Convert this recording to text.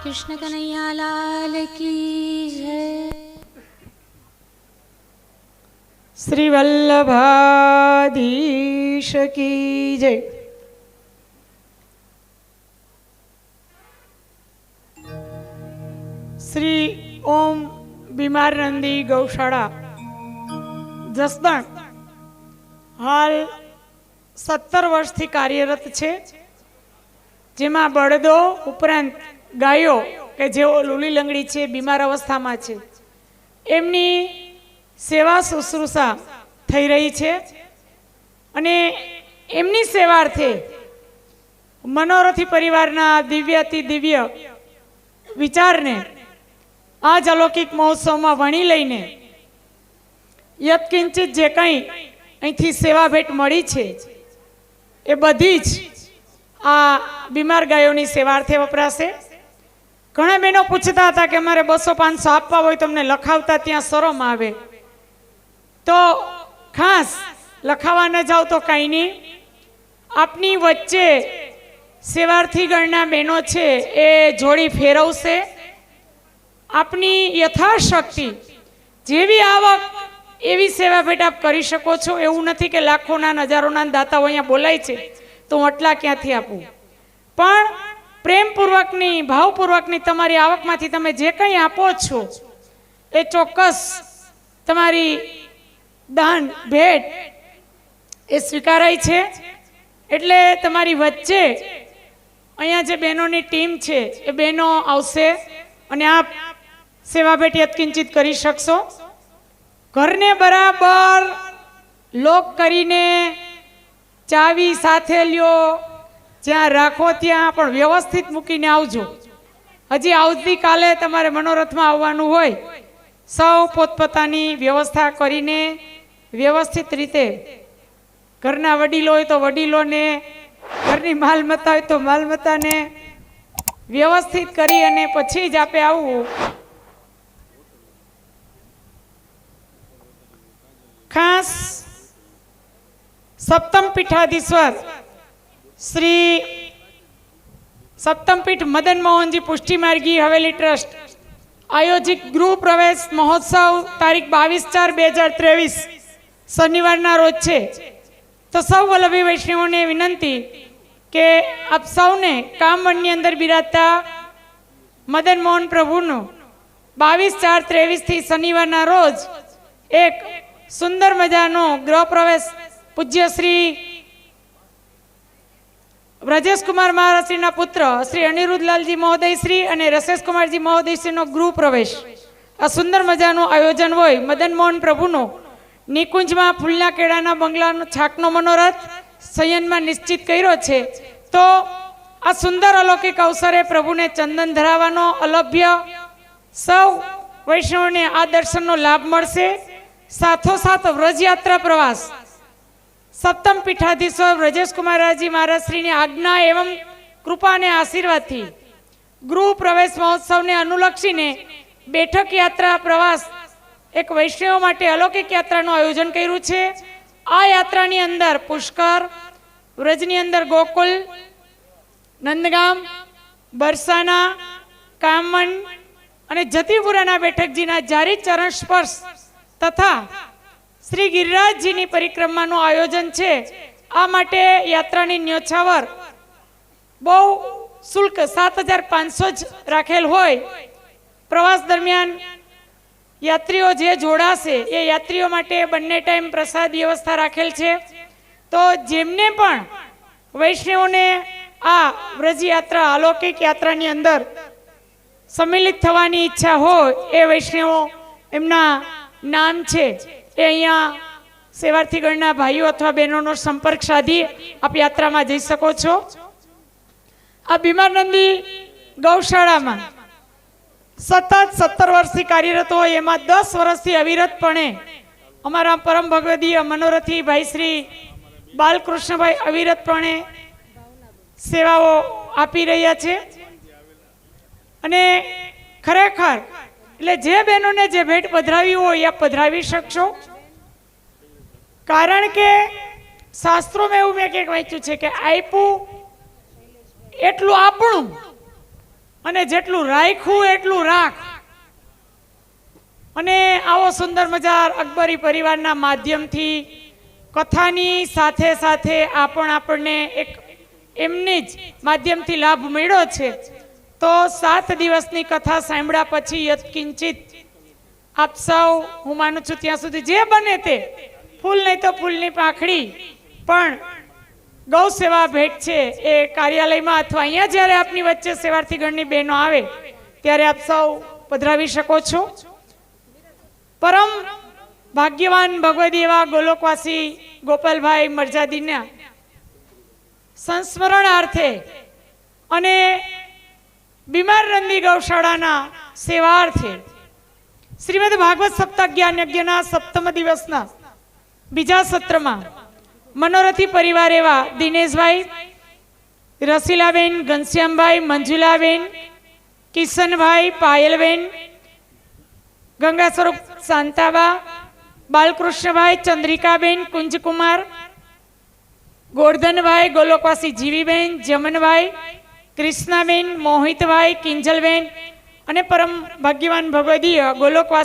कृष्ण कन्हैया लाल की जय। श्री वल्लभाधीश की जय। श्री ओम बीमार नंदी गौशाळा जसदण हाल 17 वर्षथी कार्यरत छे, जेमां बळदो उपरांत गायो के जेओ लूली लंगड़ी छे, बीमार अवस्थामां छे, एमनी सेवा शुश्रूषा थई रही छे अने एमनी सेवार्थे मनोरथी परिवारना दिव्याति दिव्य विचारने आज अलौकिक महोत्सव में वणी लईने यत्किंचित जे कई अहींथी सेवा भेट मळी छे ए बधी ज आ बीमार गायोनी सेवार्थे वपराशे। घणा बहनों पूछता था कि अमारे 200-500 आपवा होय तमने लखावता त्यां शरम आवे, तो खास लखावा न जाओ तो कई नहीं, आपनी वच्चे सेवार्थी गणना बहनों छे ए जोड़ी फेरवशे આપની યથાશક્તિ જેવી આવક એવી સેવા ભેટ આપ કરી શકો છો. એવું નથી કે લાખોના હજારોના દાતાઓ અહીંયા બોલાય છે તો હું આટલા ક્યાંથી આપું, પણ પ્રેમપૂર્વકની ભાવપૂર્વકની તમારી આવકમાંથી તમે જે કંઈ આપો છો એ ચોક્કસ તમારી દાન ભેટ એ સ્વીકારાય છે. એટલે તમારી વચ્ચે અહીંયા જે બહેનોની ટીમ છે એ બહેનો આવશે અને આપ સેવા ભેટ યત્કિંચિત કરી શકશો. ઘરને બરાબર લોક કરીને ચાવી સાથે લ્યો, જ્યાં રાખો ત્યાં પણ વ્યવસ્થિત મૂકીને આવજો. હજી આવતીકાલે તમારે મનોરથમાં આવવાનું હોય, સૌ પોતપોતાની વ્યવસ્થા કરીને વ્યવસ્થિત રીતે, ઘરના વડીલો હોય તો વડીલોને, ઘરની માલમત્તા હોય તો માલમત્તાને વ્યવસ્થિત કરી અને પછી જ આપે આવવું. ખાસ સપ્તમ પીઠાધીશ્વર શ્રી સપ્તમપીઠ મદન મોહનજી પુષ્ટિ માર્ગી હવેલી ટ્રસ્ટ આયોજિત ગૃહ પ્રવેશ મહોત્સવ તારીખ 22/4/2023 શનિવારના રોજ છે. તો સૌ વલ્લભી વૈષ્ણવોને વિનંતી કે આપ સૌને કામવનની અંદર બિરાજતા મદન મોહન પ્રભુનો 22/4/23 શનિવારના રોજ એક સુંદર મજાનો ગૃહ પ્રવેશ પૂજ્ય શ્રી બ્રજેશકુમાર મહારાજશ્રીના પુત્ર શ્રી અનિરુદ્ધલાલજી મહોદયશ્રી અને રસેશકુમારજી મહોદયશ્રીનો ગૃહ પ્રવેશ, આ સુંદર મજાનું આયોજન હોય. મદન મોહન પ્રભુનો નિકુંજમાં ફૂલના કેળાના બંગલાનો છાકનો મનોરથ શયનમાં નિશ્ચિત કર્યો છે. તો આ સુંદર અલૌકિક અવસરે પ્રભુને ચંદન ધરાવવાનો અલભ્ય સૌ વૈષ્ણવને આ દર્શનનો લાભ મળશે. સાથોસાથ વ્રજયાત્રા પ્રવાસ સપ્તમ પીઠાધીશ્વર બ્રજેશકુમારજી મહારાજશ્રીની આજ્ઞા એવં કૃપા અને આશીર્વાદથી ગૃહ પ્રવેશ મહોત્સવને અનુલક્ષીને બેઠક યાત્રા પ્રવાસ એક વૈષ્ણવ માટે અલૌકિક યાત્રાનું આયોજન કર્યું છે. આ યાત્રાની અંદર પુષ્કર, વ્રજની અંદર ગોકુલ, નંદગામ, બરસાના, કામન અને જતીપુરાના બેઠકજીના જારી ચરણ સ્પર્શ તથા શ્રી ગિરિરાજજીની પરિક્રમાનું આયોજન છે. આ માટે યાત્રાની ન્યોછાવર બહુ શુલ્ક 7,500 જ રાખેલ હોય. પ્રવાસ દરમિયાન યાત્રીઓ જે જોડાશે એ યાત્રીઓ માટે બંને ટાઈમ પ્રસાદ વ્યવસ્થા રાખેલ છે. તો જેમને પણ વૈષ્ણવોને આ વ્રજ યાત્રા અલૌકિક યાત્રાની અંદર સંમિલિત થવાની ઈચ્છા હોય એ વૈષ્ણવો એમના નામ છે એ અહીંયા સેવાર્થીગણના ભાઈઓ અથવા બહેનોનો સંપર્ક સાધી આપ યાત્રામાં જઈ શકો છો. આ બીમારનંદી ગૌશાળામાં સતત 17 વર્ષથી કાર્યરત હોય, એમાં 10 વર્ષથી અવિરતપણે અમારા પરમ ભગવદીય મનોરથી ભાઈ શ્રી બાલકૃષ્ણભાઈ અવિરતપણે સેવાઓ આપી રહ્યા છે. અને ખરેખર એટલે જે બહેનોને જે ભેટ પધરાવી હોય એ પધરાવી શકશો. કારણ કે શાસ્ત્રોમાં એવું મેં કંઈક વાંચ્યું છે કે આપ્યું એટલું આપણું અને જેટલું રાખ્યું એટલું રાખ. અને આવો સુંદર મજાર અકબરી પરિવારના માધ્યમથી કથાની સાથે સાથે આપણને એક એમની જ માધ્યમથી લાભ મળ્યો છે. તો 7 દિવસની કથા સાંભળ્યા પછી યત્કિંચિત આપ સૌ હું માનું છું ત્યાં સુધી જે બને તે ફૂલ નહીં તો ફૂલની પાંખડી પણ ગૌ સેવા ભેટ છે એ કાર્યાલયમાં અથવા અહીંયા જ્યારે આપની વચ્ચે સેવાર્થીગણની બહેનો આવે ત્યારે આપ સૌ પધરાવી શકો છો. પરમ ભાગ્યવાન ભગવદી એવા ગોલોકવાસી ગોપાલભાઈ મરજાદીના સંસ્મરણાર્થે અને બીમારનંદી ગૌશાળાના સેવાર્થે શ્રીમદ ભાગવત સપ્તાહ જ્ઞાન યજ્ઞના 7મ દિવસના બીજા સત્રમાં મનોરથી પરિવાર એવા દિનેશભાઈ, રસીલાબેન, ઘનશ્યામભાઈ, મંજુલાબેન, કિશનભાઈ, પાયલબેન, ગંગા સ્વરૂપ શાંતાબા, બાલકૃષ્ણભાઈ, ચંદ્રિકાબેન, કુંજકુમાર, ગોરધનભાઈ, ગોલોકવાસી જીવીબેન, જમનભાઈ, કૃષ્ણાબેન, મોહિતભાઈ, કિંજલબેન અને પરમ ભાગ્યવાન ભગવદીય ગોલોકવાસ